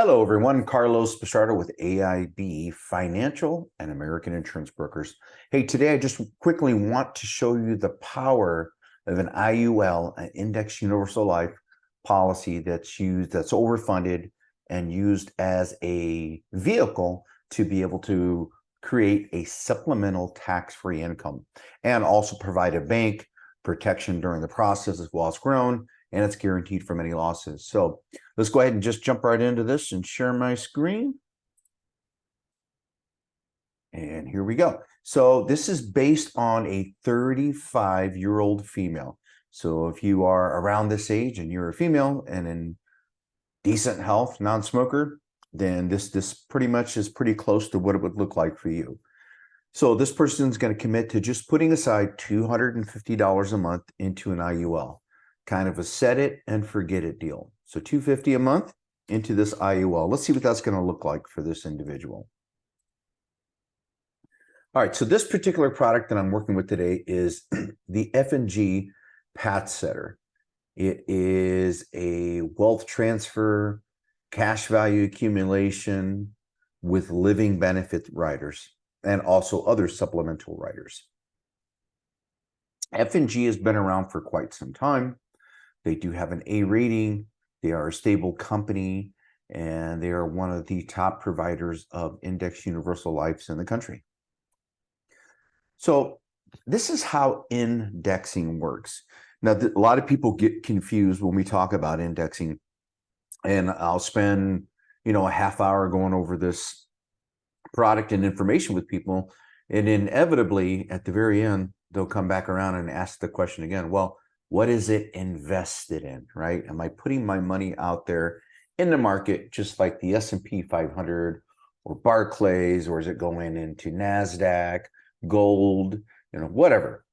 Hello, everyone. Carlos Bastardo with AIB Financial and American Insurance Brokers. Hey, today I just quickly want to show you the power of an IUL, an Index Universal Life policy that's overfunded and used as a vehicle to be able to create a supplemental tax-free income and also provide a bank protection during the process as well as grown, and it's guaranteed from any losses. So let's go ahead and just jump right into this and share my screen. And here we go. So this is based on a 35-year-old female. So if you are around this age and you're a female and in decent health, non-smoker, then this pretty much is pretty close to what it would look like for you. So this person's going to commit to just putting aside $250 a month into an IUL, kind of a set it and forget it deal. So $250 a month into this IUL. Let's see what that's going to look like for this individual. All right, so this particular product that I'm working with today is the F&G Path Setter. It is a wealth transfer, cash value accumulation with living benefit riders and also other supplemental riders. F&G has been around for quite some time. They do have an A rating. They are a stable company, and they are one of the top providers of index universal lives in the country. So this is how indexing works. Now, a lot of people get confused when we talk about indexing, and I'll spend, a half hour going over this product and information with people, and inevitably at the very end, they'll come back around and ask the question again, well, what is it invested in, right? Am I putting my money out there in the market just like the S&P 500 or Barclays, or is it going into NASDAQ, gold, whatever?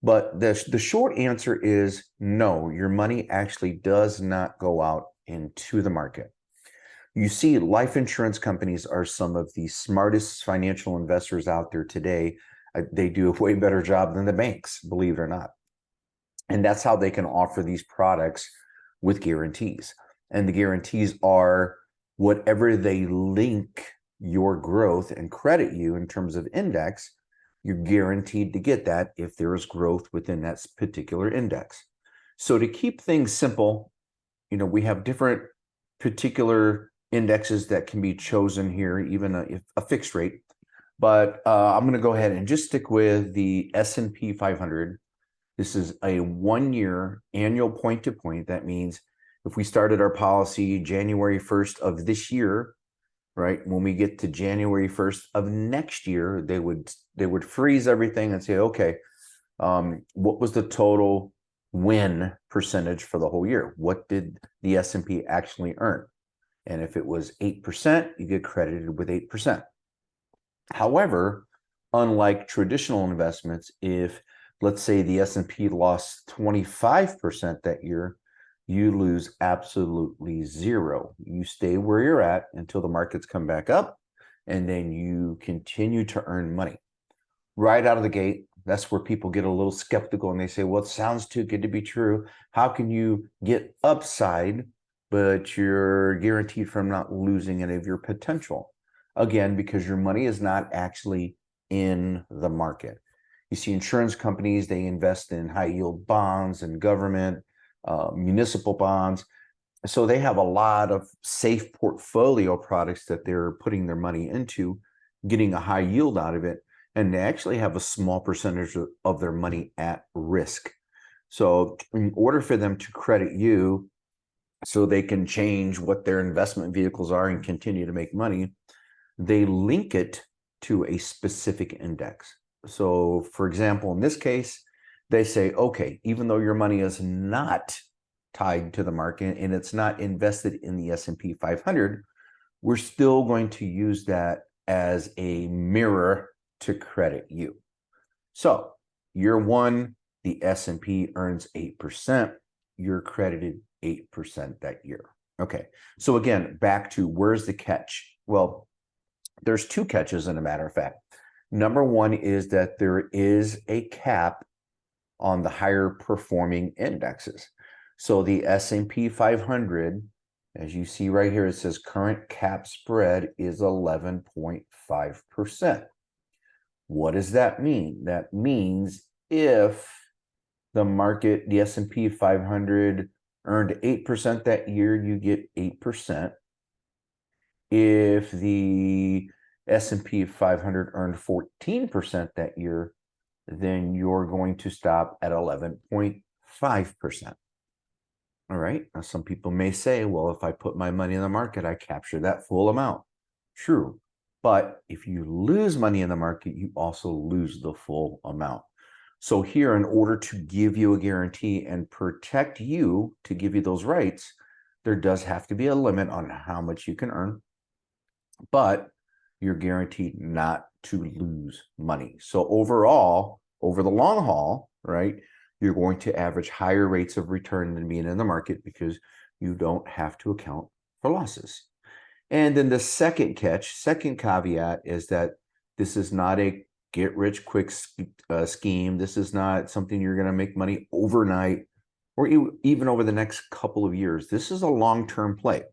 But the short answer is no, your money actually does not go out into the market. You see, life insurance companies are some of the smartest financial investors out there today. They do a way better job than the banks, believe it or not. And that's how they can offer these products with guarantees. And the guarantees are whatever they link your growth and credit you in terms of index, you're guaranteed to get that if there is growth within that particular index. So to keep things simple, we have different particular indexes that can be chosen here, even a fixed rate. But I'm going to go ahead and just stick with the S&P 500. This is a 1-year annual point-to-point. That means if we started our policy January 1st of this year, right, when we get to January 1st of next year, they would freeze everything and say, okay, what was the total win percentage for the whole year? What did the S&P actually earn? And if it was 8%, you get credited with 8%. However, unlike traditional investments, if let's say the S&P lost 25% that year, you lose absolutely zero. You stay where you're at until the markets come back up, and then you continue to earn money. Right out of the gate, that's where people get a little skeptical and they say, well, it sounds too good to be true. How can you get upside, but you're guaranteed from not losing any of your potential? Again, because your money is not actually in the market. You see, insurance companies, they invest in high yield bonds and government, municipal bonds. So they have a lot of safe portfolio products that they're putting their money into, getting a high yield out of it. And they actually have a small percentage of their money at risk. So in order for them to credit you so they can change what their investment vehicles are and continue to make money, they link it to a specific index. So for example, in this case, they say, okay, even though your money is not tied to the market and it's not invested in the S&P 500, we're still going to use that as a mirror to credit you. So year one, the S&P earns 8%. You're credited 8% that year. Okay, so again, back to where's the catch? Well, there's two catches, in a matter of fact. Number one is that there is a cap on the higher performing indexes. So the S&P 500 As you see right here, it says current cap spread is 11.5%. What does that mean? That means if the market, the S&P 500 earned 8% that year, you get 8%. If the S&P 500 earned 14% that year, then you're going to stop at 11.5%. All right. Now, some people may say, well, if I put my money in the market, I capture that full amount. True. But if you lose money in the market, you also lose the full amount. So here, in order to give you a guarantee and protect you, to give you those rights, there does have to be a limit on how much you can earn, but you're guaranteed not to lose money. So overall, over the long haul, right, you're going to average higher rates of return than being in the market because you don't have to account for losses. And then the second caveat is that this is not a get rich quick scheme. This is not something you're going to make money overnight or even over the next couple of years. This is a long-term play,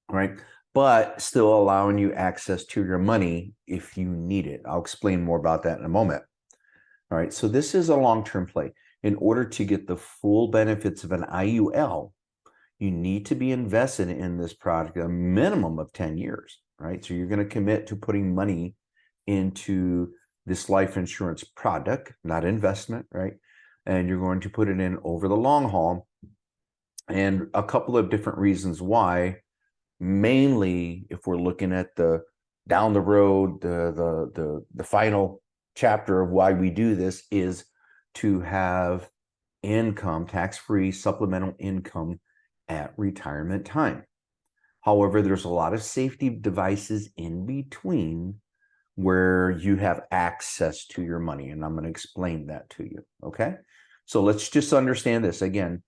right? But still allowing you access to your money if you need it. I'll explain more about that in a moment. All right, so this is a long-term play. In order to get the full benefits of an IUL, you need to be invested in this product a minimum of 10 years, right? So you're going to commit to putting money into this life insurance product, not investment, right? And you're going to put it in over the long haul. And a couple of different reasons why. Mainly, if we're looking at the down the road, the final chapter of why we do this is to have income, tax-free supplemental income at retirement time. However, there's a lot of safety devices in between where you have access to your money, and I'm going to explain that to you, okay? So let's just understand this. Again,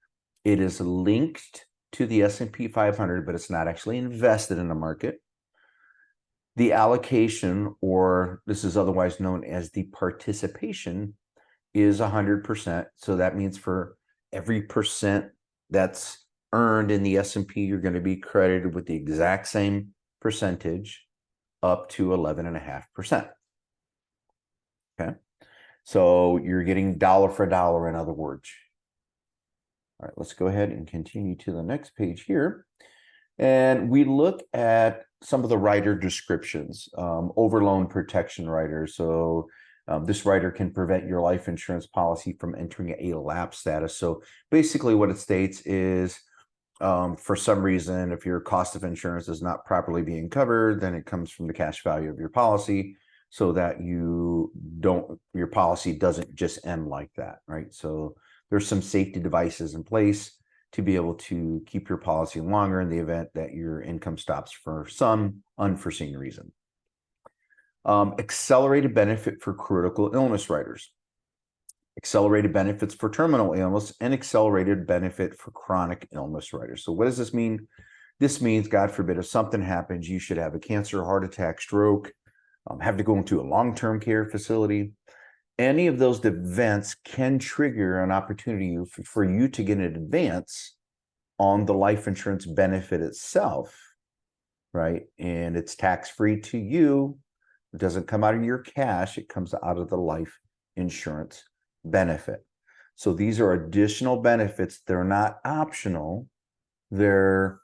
it is linked to the S&P 500, but it's not actually invested in the market. The allocation, or this is otherwise known as the participation, is 100%. So that means for every percent that's earned in the S&P, you're going to be credited with the exact same percentage up to 11.5%. Okay. So you're getting dollar for dollar, in other words. All right, let's go ahead and continue to the next page here. And we look at some of the rider descriptions, overloan protection rider. So this rider can prevent your life insurance policy from entering a lapse status. So basically what it states is for some reason, if your cost of insurance is not properly being covered, then it comes from the cash value of your policy so that your policy doesn't just end like that, right? So there's some safety devices in place to be able to keep your policy longer in the event that your income stops for some unforeseen reason. Accelerated benefit for critical illness riders, accelerated benefits for terminal illness, and accelerated benefit for chronic illness riders. So what does this mean? This means, God forbid, if something happens, you should have a cancer, heart attack, stroke, have to go into a long-term care facility. Any of those events can trigger an opportunity for you to get an advance on the life insurance benefit itself, right? And it's tax-free to you. It doesn't come out of your cash. It comes out of the life insurance benefit. So these are additional benefits. They're not optional. They're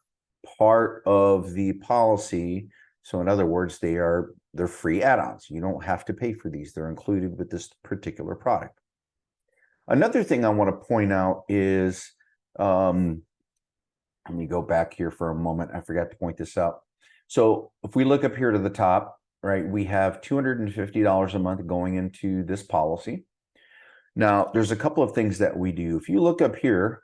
part of the policy. So in other words, they're free add-ons. You don't have to pay for these. They're included with this particular product. Another thing I want to point out is, let me go back here for a moment. I forgot to point this out. So if we look up here to the top, right, we have $250 a month going into this policy. Now, there's a couple of things that we do. If you look up here,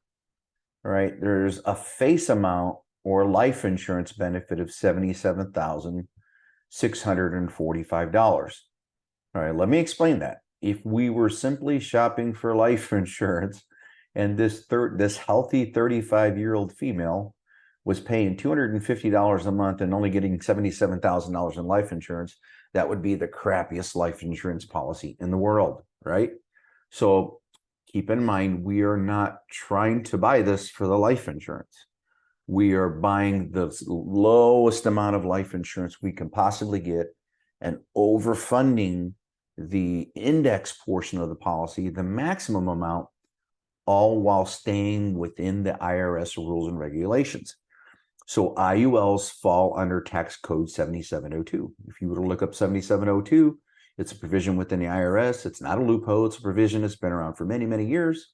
right, there's a face amount or life insurance benefit of $77,645. All right, let me explain that. If we were simply shopping for life insurance and this healthy 35-year-old female was paying $250 a month and only getting $77,000 in life insurance, that would be the crappiest life insurance policy in the world, right? So keep in mind, we are not trying to buy this for the life insurance. We are buying the lowest amount of life insurance we can possibly get and overfunding the index portion of the policy, the maximum amount, all while staying within the IRS rules and regulations. So IULs fall under tax code 7702. If you were to look up 7702, it's a provision within the IRS. It's not a loophole. It's a provision that's been around for many, many years.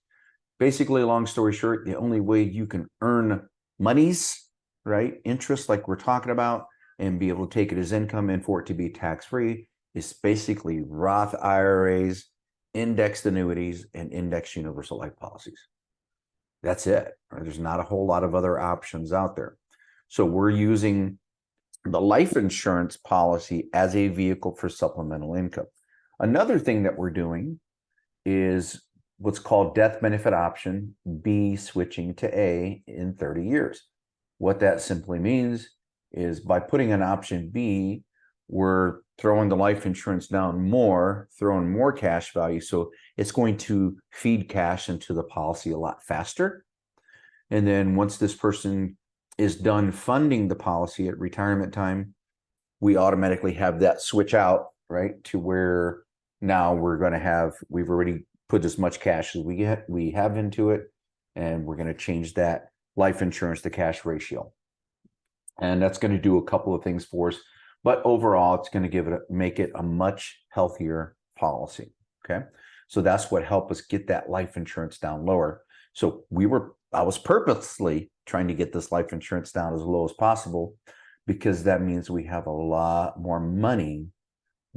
Basically, long story short, the only way you can earn monies, right, interest like we're talking about, and be able to take it as income and for it to be tax-free is basically Roth IRAs, indexed annuities, and indexed universal life policies. That's it. Right? There's not a whole lot of other options out there. So we're using the life insurance policy as a vehicle for supplemental income. Another thing that we're doing is what's called death benefit option B switching to A in 30 years. What that simply means is by putting an option B, we're throwing the life insurance down more, throwing more cash value. So it's going to feed cash into the policy a lot faster. And then once this person is done funding the policy at retirement time, we automatically have that switch out, right, to where now we're going to have, we've already put as much cash as we have into it, and we're going to change that life insurance to cash ratio. And that's going to do a couple of things for us, but overall it's going to make it a much healthier policy. Okay, so that's what helped us get that life insurance down lower. So I was purposely trying to get this life insurance down as low as possible, because that means we have a lot more money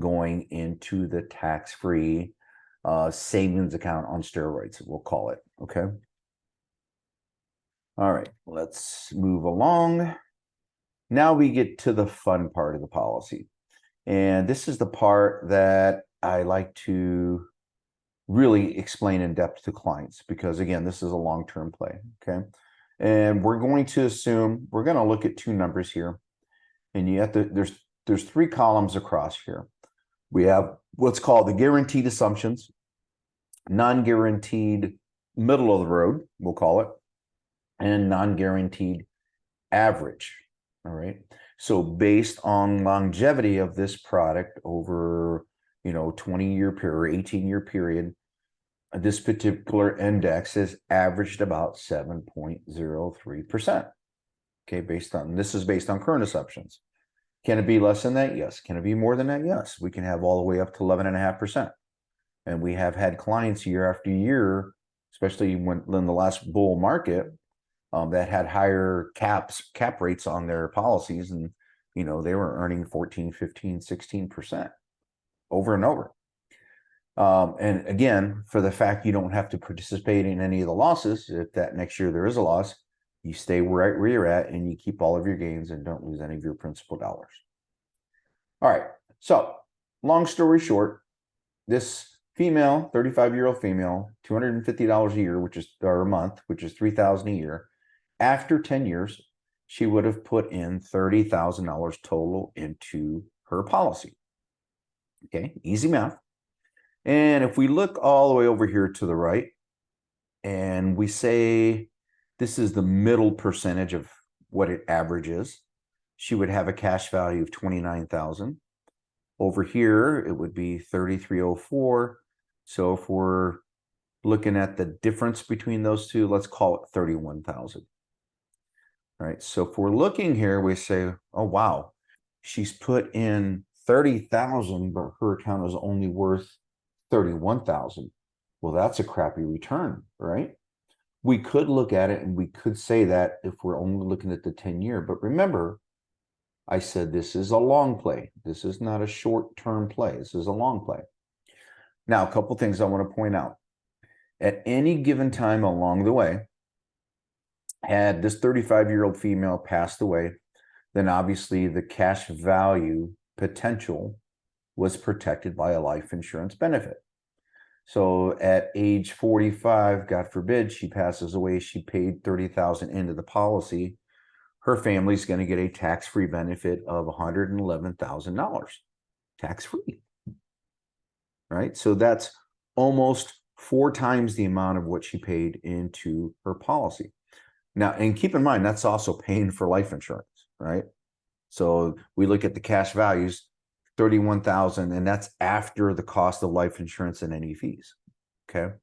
going into the tax-free savings account on steroids, we'll call it. Okay. All right, let's move along. Now we get to the fun part of the policy. And this is the part that I like to really explain in depth to clients, because again, this is a long-term play. Okay. And we're going to assume, we're going to look at two numbers here. And you have to, there's three columns across here. We have what's called the guaranteed assumptions, non-guaranteed middle of the road, we'll call it, and non-guaranteed average. All right. So based on longevity of this product over, 20-year period or 18-year period, this particular index has averaged about 7.03%. Okay, this is based on current assumptions. Can it be less than that? Yes. Can it be more than that? Yes. We can have all the way up to 11.5%. And we have had clients year after year, especially in the last bull market, that had higher cap rates on their policies, and they were earning 14, 15, 16% over and over. And again, for the fact you don't have to participate in any of the losses, if that next year there is a loss, you stay right where you're at and you keep all of your gains and don't lose any of your principal dollars. All right. So long story short, this female, 35-year-old female, $250 a year, or a month, which is $3,000 a year. After 10 years, she would have put in $30,000 total into her policy. Okay, easy math. And if we look all the way over here to the right, and we say this is the middle percentage of what it averages, she would have a cash value of $29,000. Over here, it would be $3,304. So if we're looking at the difference between those two, let's call it $31,000. All right, so if we're looking here, we say, oh, wow, she's put in $30,000, but her account is only worth $31,000. Well, that's a crappy return, right? We could look at it and we could say that if we're only looking at the 10-year, but remember, I said this is a long play. This is not a short-term play. This is a long play. Now, a couple things I want to point out. At any given time along the way, had this 35-year-old female passed away, then obviously the cash value potential was protected by a life insurance benefit. So at age 45, God forbid, she passes away, she paid $30,000 into the policy. Her family's going to get a tax-free benefit of $111,000, tax-free. Right? So that's almost 4 times the amount of what she paid into her policy. Now, and keep in mind, that's also paying for life insurance, right? So we look at the cash values, 31,000, and that's after the cost of life insurance and any fees. Okay.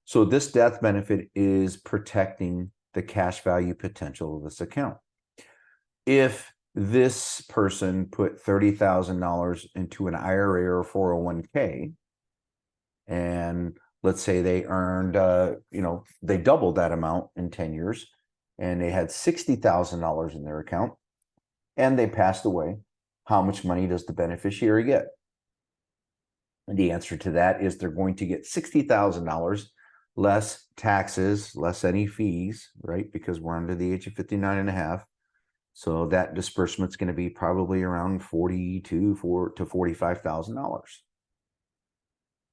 So this death benefit is protecting the cash value potential of this account. If this person put $30,000 into an IRA or 401k, and let's say they earned, they doubled that amount in 10 years, and they had $60,000 in their account, and they passed away, how much money does the beneficiary get? And the answer to that is they're going to get $60,000 less taxes, less any fees, right? Because we're under the age of 59 and a half. So that disbursement's going to be probably around $42,000 to $45,000,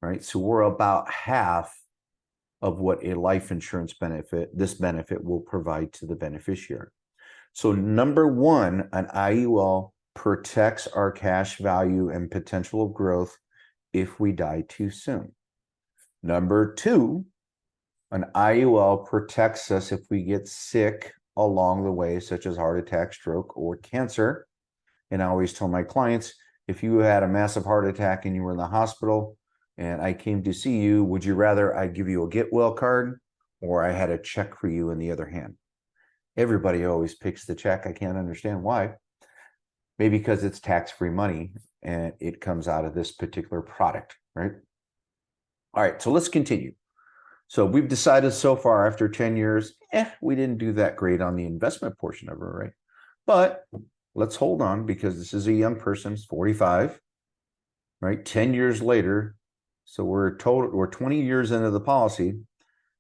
right? So we're about half of what a life insurance benefit, this benefit will provide to the beneficiary. So number one, an IUL protects our cash value and potential of growth if we die too soon. Number two, an IUL protects us if we get sick along the way, such as heart attack, stroke, or cancer. And I always tell my clients, if you had a massive heart attack and you were in the hospital and I came to see you, would you rather I give you a get well card or I had a check for you in the other hand? Everybody always picks the check. I can't understand why. Maybe because it's tax-free money and it comes out of this particular product, right? All right, so let's continue. So we've decided so far after 10 years, we didn't do that great on the investment portion of it, right? But let's hold on because this is a young person, 45, right? 10 years later, so we're 20 years into the policy.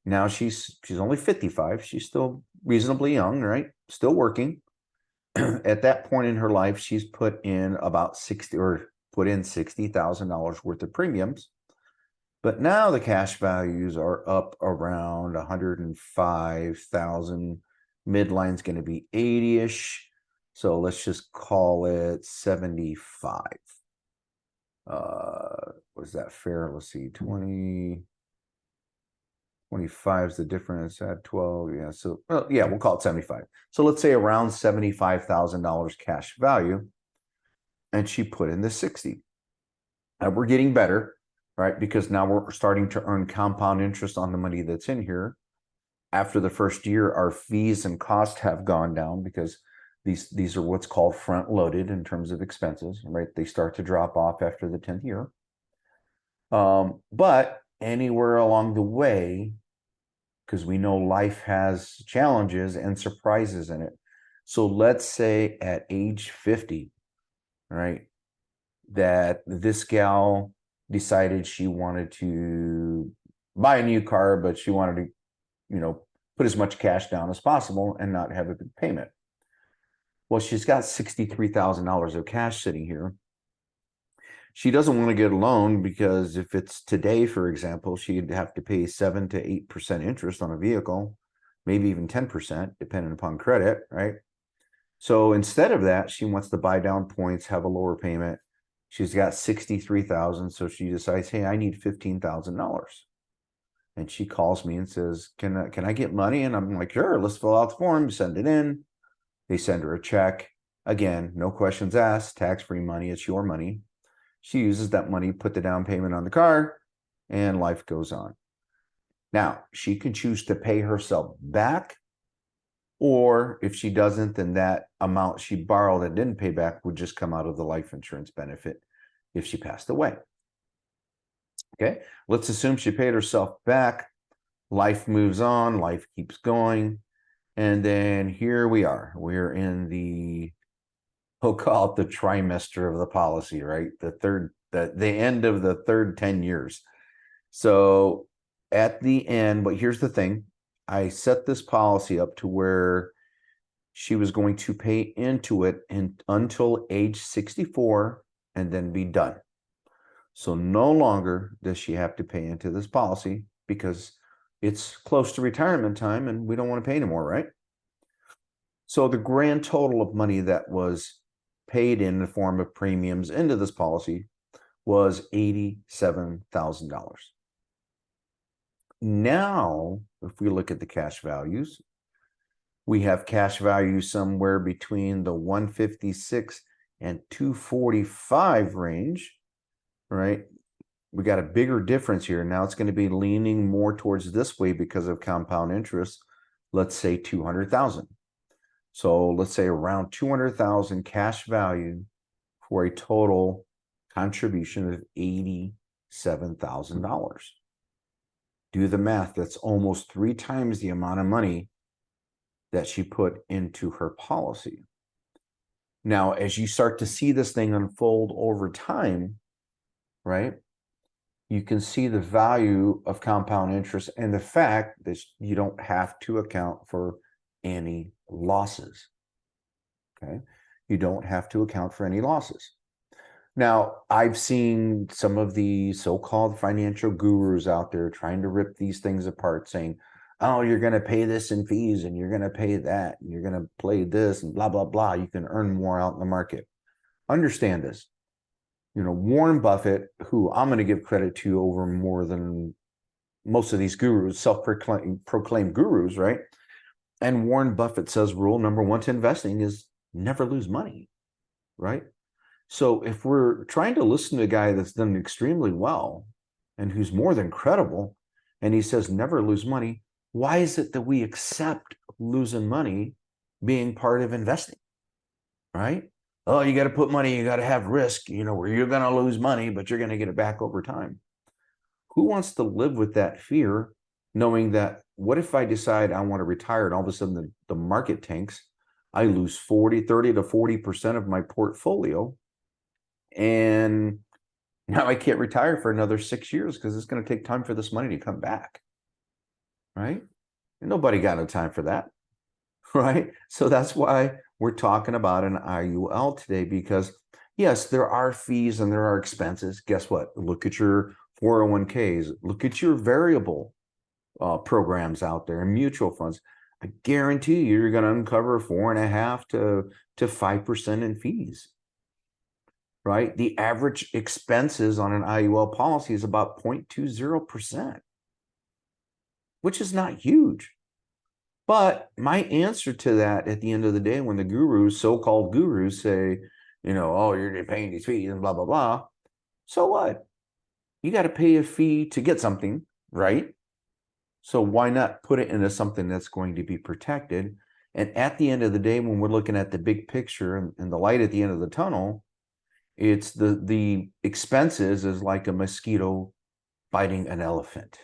Now she's only 55. She's still reasonably young, right? Still working. At that point in her life, she's put in about $60,000 worth of premiums. But now the cash values are up around 105,000. Midline's going to be 80-ish. So let's just call it 75. Was that fair? Let's see, 25 is the difference at 12. Yeah. So, well, yeah, we'll call it 75. So let's say around $75,000 cash value. And she put in the 60. Now we're getting better, right? Because now we're starting to earn compound interest on the money that's in here. After the first year, our fees and costs have gone down because these are what's called front loaded in terms of expenses, right? They start to drop off after the 10th year. But anywhere along the way, because we know life has challenges and surprises in it. So let's say at age 50, right, that this gal decided she wanted to buy a new car, but she wanted to, put as much cash down as possible and not have a big payment. Well, she's got $63,000 of cash sitting here. She doesn't want to get a loan because if it's today, for example, she'd have to pay 7 to 8% interest on a vehicle, maybe even 10%, depending upon credit, right? So instead of that, she wants to buy down points, have a lower payment. She's got 63,000, so she decides, hey, I need $15,000. And she calls me and says, can I get money? And I'm like, sure, let's fill out the form, send it in. They send her a check. Again, no questions asked, tax-free money, it's your money. She uses that money, put the down payment on the car, and life goes on. Now, she can choose to pay herself back, or if she doesn't, then that amount she borrowed and didn't pay back would just come out of the life insurance benefit if she passed away. Okay, let's assume she paid herself back. Life moves on, life keeps going. And then here we are. We're in we'll call it the trimester of the policy, right? The end of the third 10 years. So at the end, but here's the thing. I set this policy up to where she was going to pay into it until age 64 and then be done. So no longer does she have to pay into this policy because it's close to retirement time and we don't want to pay anymore, right? So the grand total of money that was paid in the form of premiums into this policy was $87,000. Now, if we look at the cash values, We have cash value somewhere between the 156 and 245 range, right? We got a bigger difference here. Now it's going to be leaning more towards this way because of compound interest. Let's say 200,000. So let's say around 200,000 cash value for a total contribution of $87,000. Do the math. That's almost 3 times the amount of money that she put into her policy. Now, as you start to see this thing unfold over time, right, you can see the value of compound interest and the fact that you don't have to account for any losses. Okay, you don't have to account for any losses. Now, I've seen some of the so-called financial gurus out there trying to rip these things apart, saying, oh, you're going to pay this in fees and you're going to pay that and you're going to play this and blah, blah, blah. You can earn more out in the market. Understand this. You know, Warren Buffett, who I'm going to give credit to over more than most of these gurus, self-proclaimed gurus, right? And Warren Buffett says rule number 1 to investing is never lose money, right? So if we're trying to listen to a guy that's done extremely well and who's more than credible, and he says never lose money, why is it that we accept losing money being part of investing, right? Oh, you got to put money, you got to have risk, you know, where you're going to lose money, but you're going to get it back over time. Who wants to live with that fear, knowing that what if I decide I want to retire and all of a sudden the market tanks, I lose 30 to 40% of my portfolio, and now I can't retire for another 6 years because it's going to take time for this money to come back, right? And nobody got no time for that, right? So that's why we're talking about an IUL today, because yes, there are fees and there are expenses. Guess what? Look at your 401ks. Look at your variable programs out there and mutual funds. I guarantee you, you're going to uncover 4.5% to 5% in fees. Right? The average expenses on an IUL policy is about 0.20%, which is not huge. But my answer to that at the end of the day, when the gurus, so-called gurus, say, you know, oh, you're paying these fees and blah, blah, blah. So what? You got to pay a fee to get something, right? So why not put it into something that's going to be protected? And at the end of the day, when we're looking at the big picture and the light at the end of the tunnel, it's the expenses is like a mosquito biting an elephant,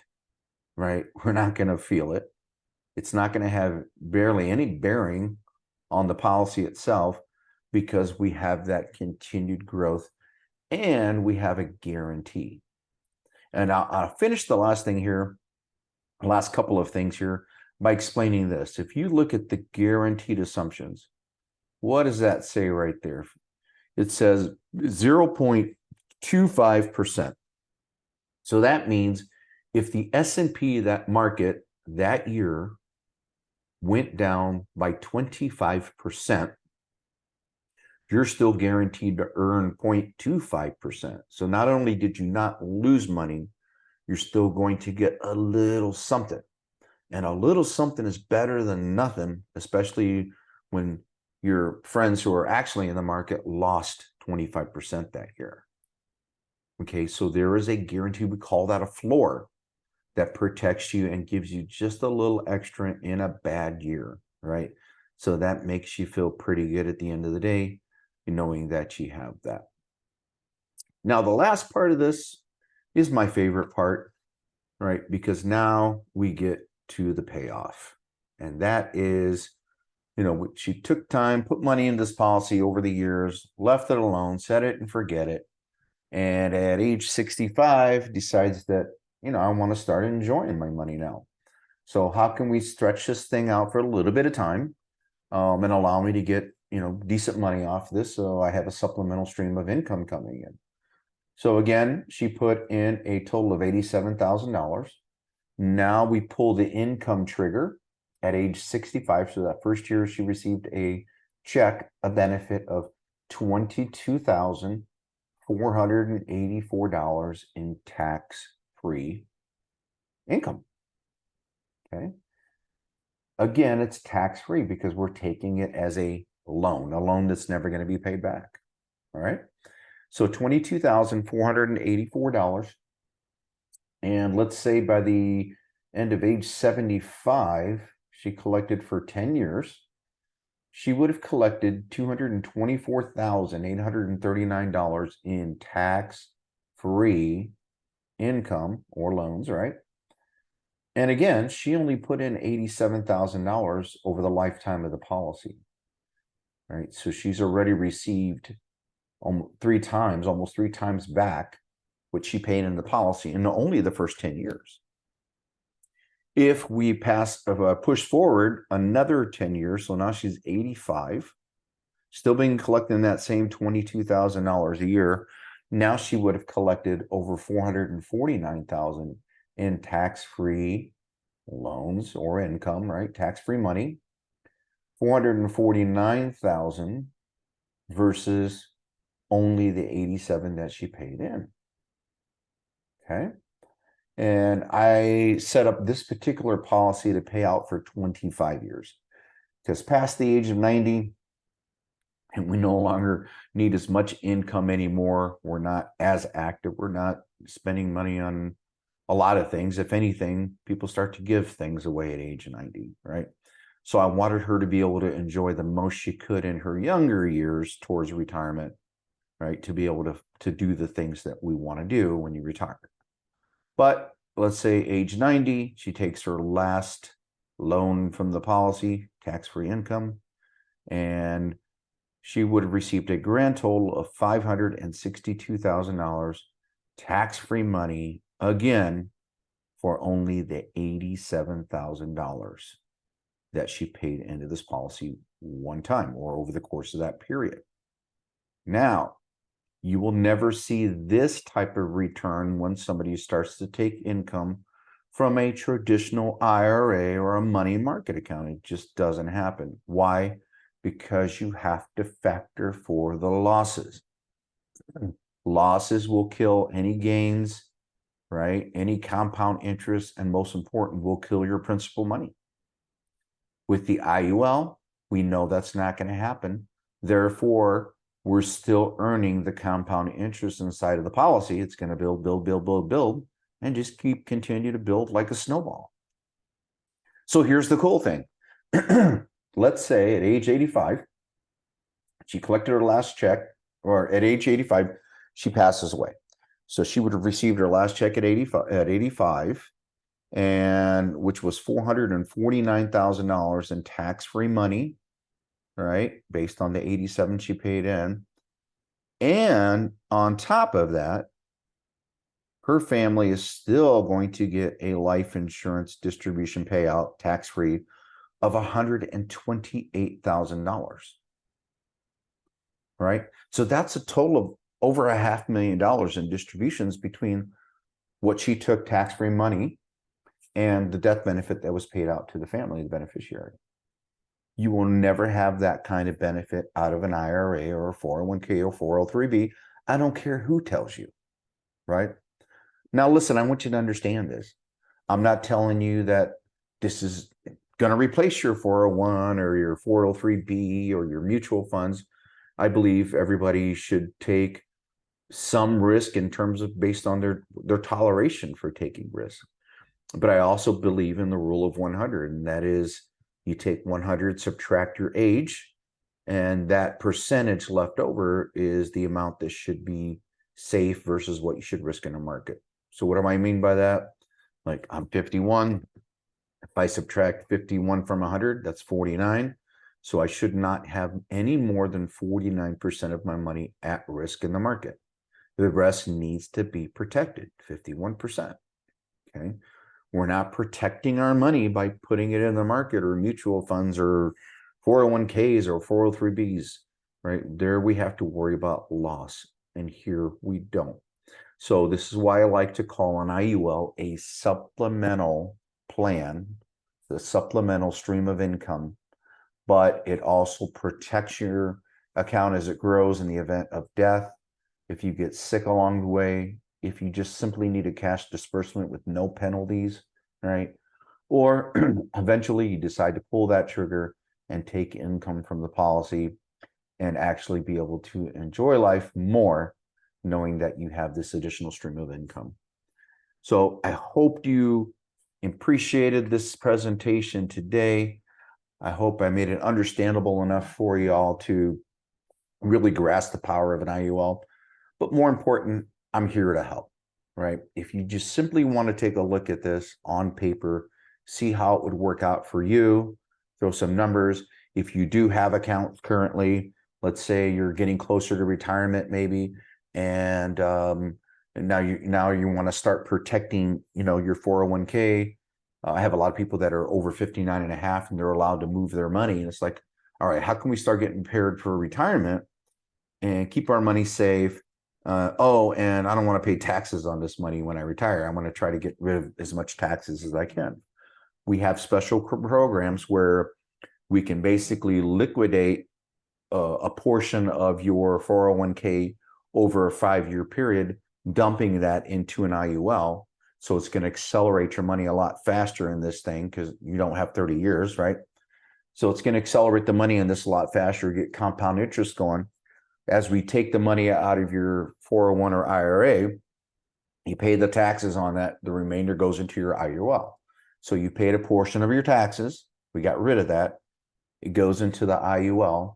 right? We're not going to feel it. It's not going to have barely any bearing on the policy itself because we have that continued growth and we have a guarantee. And I'll finish the last thing here, last couple of things here, by explaining this. If you look at the guaranteed assumptions, what does that say right there? It says 0.25%. So that means if the S&P, that market that year, went down by 25%, you're still guaranteed to earn 0.25%. So not only did you not lose money, you're still going to get a little something. And a little something is better than nothing, especially when your friends who are actually in the market lost 25% that year. Okay, so there is a guarantee. We call that a floor that protects you and gives you just a little extra in a bad year, right? So that makes you feel pretty good at the end of the day, knowing that you have that. Now, the last part of this is my favorite part, right? Because now we get to the payoff. And that is, you know, she took time, put money in this policy over the years, left it alone, set it and forget it. And at age 65, decides that, you know, I want to start enjoying my money now. So how can we stretch this thing out for a little bit of time and allow me to get, you know, decent money off this so I have a supplemental stream of income coming in? So again, she put in a total of $87,000. Now we pull the income trigger at age 65. So that first year she received a check, a benefit of $22,484 in tax-free income. Okay. Again, it's tax-free because we're taking it as a loan that's never going to be paid back. All right. So $22,484. And let's say by the end of age 75, she collected for 10 years. She would have collected $224,839 in tax-free income or loans, right? And again, she only put in $87,000 over the lifetime of the policy, right? So she's already received almost three times back what she paid in the policy in only the first 10 years. If we push forward another 10 years, so now she's 85, still being collecting that same $22,000 a year. Now she would have collected over $449,000 in tax-free loans or income, right? Tax-free money. $449,000 versus only the 87 that she paid in. Okay. And I set up this particular policy to pay out for 25 years because past the age of 90, and we no longer need as much income anymore. We're not as active. We're not spending money on a lot of things. If anything, people start to give things away at age 90, right? So I wanted her to be able to enjoy the most she could in her younger years towards retirement, right? To be able to do the things that we want to do when you retire. But let's say age 90, she takes her last loan from the policy, tax-free income, and she would have received a grand total of $562,000 tax-free money, again, for only the $87,000 that she paid into this policy one time or over the course of that period. Now, you will never see this type of return when somebody starts to take income from a traditional IRA or a money market account. It just doesn't happen. Why? Because you have to factor for the losses. Losses will kill any gains, right? Any compound interest, and most important, will kill your principal money. With the IUL, we know that's not going to happen. Therefore, we're still earning the compound interest inside of the policy. It's going to build, and just continue to build like a snowball. So here's the cool thing. Let's say at age 85, she collected her last check, or at age 85, she passes away. So she would have received her last check at 85, and which was $449,000 in tax-free money, right? Based on the 87 she paid in. And on top of that, her family is still going to get a life insurance distribution payout, tax-free, of $128,000, right? So that's a total of over $500,000 in distributions between what she took tax-free money and the death benefit that was paid out to the family, the beneficiary. You will never have that kind of benefit out of an IRA or a 401k or 403b. I don't care who tells you, right? Now, listen, I want you to understand this. I'm not telling you that this is going to replace your 401 or your 403b or your mutual funds. I believe everybody should take some risk in terms of based on their toleration for taking risk. But I also believe in the rule of 100, and that is you take 100, subtract your age, and that percentage left over is the amount that should be safe versus what you should risk in a market. So what do I mean by that? Like, I'm 51. If I subtract 51 from 100, that's 49. So I should not have any more than 49% of my money at risk in the market. The rest needs to be protected, 51%. Okay. We're not protecting our money by putting it in the market or mutual funds or 401ks or 403bs, right? There we have to worry about loss, and here we don't. So this is why I like to call an IUL a supplemental plan, the supplemental stream of income, but it also protects your account as it grows in the event of death. If you get sick along the way, if you just simply need a cash disbursement with no penalties, right? or eventually you decide to pull that trigger and take income from the policy and actually be able to enjoy life more, knowing that you have this additional stream of income. So I hope you appreciated this presentation today. I hope I made it understandable enough for you all to really grasp the power of an IUL. But more important, I'm here to help, right? If you just simply want to take a look at this on paper, see how it would work out for you, throw some numbers. If you do have accounts currently, let's say you're getting closer to retirement maybe, and now you want to start protecting, your 401k. I have a lot of people that are over 59 and a half and they're allowed to move their money. And it's like, all right, how can we start getting prepared for retirement and keep our money safe? And I don't want to pay taxes on this money when I retire. I want to try to get rid of as much taxes as I can. We have special programs where we can basically liquidate a portion of your 401k over a 5-year period, dumping that into an IUL. So it's going to accelerate your money a lot faster in this thing because you don't have 30 years, right? So it's going to accelerate the money in this a lot faster, get compound interest going. As we take the money out of your 401 or IRA, you pay the taxes on that. The remainder goes into your IUL. So you paid a portion of your taxes. We got rid of that. It goes into the IUL.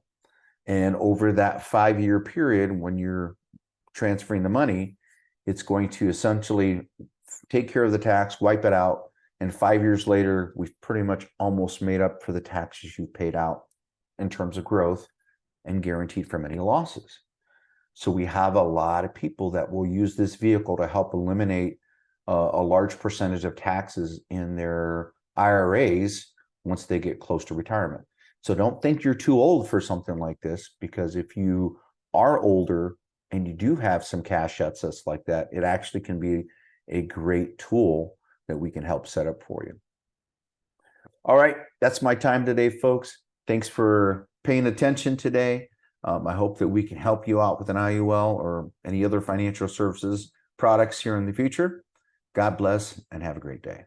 And over that 5-year period, when you're transferring the money, it's going to essentially take care of the tax, wipe it out. And 5 years later, we've pretty much almost made up for the taxes you paid out in terms of growth and guaranteed from any losses. So we have a lot of people that will use this vehicle to help eliminate a large percentage of taxes in their IRAs once they get close to retirement. So don't think you're too old for something like this, because if you are older and you do have some cash assets like that, it actually can be a great tool that we can help set up for you. All right, that's my time today, folks. Thanks for paying attention today. I hope that we can help you out with an IUL or any other financial services products here in the future. God bless and have a great day.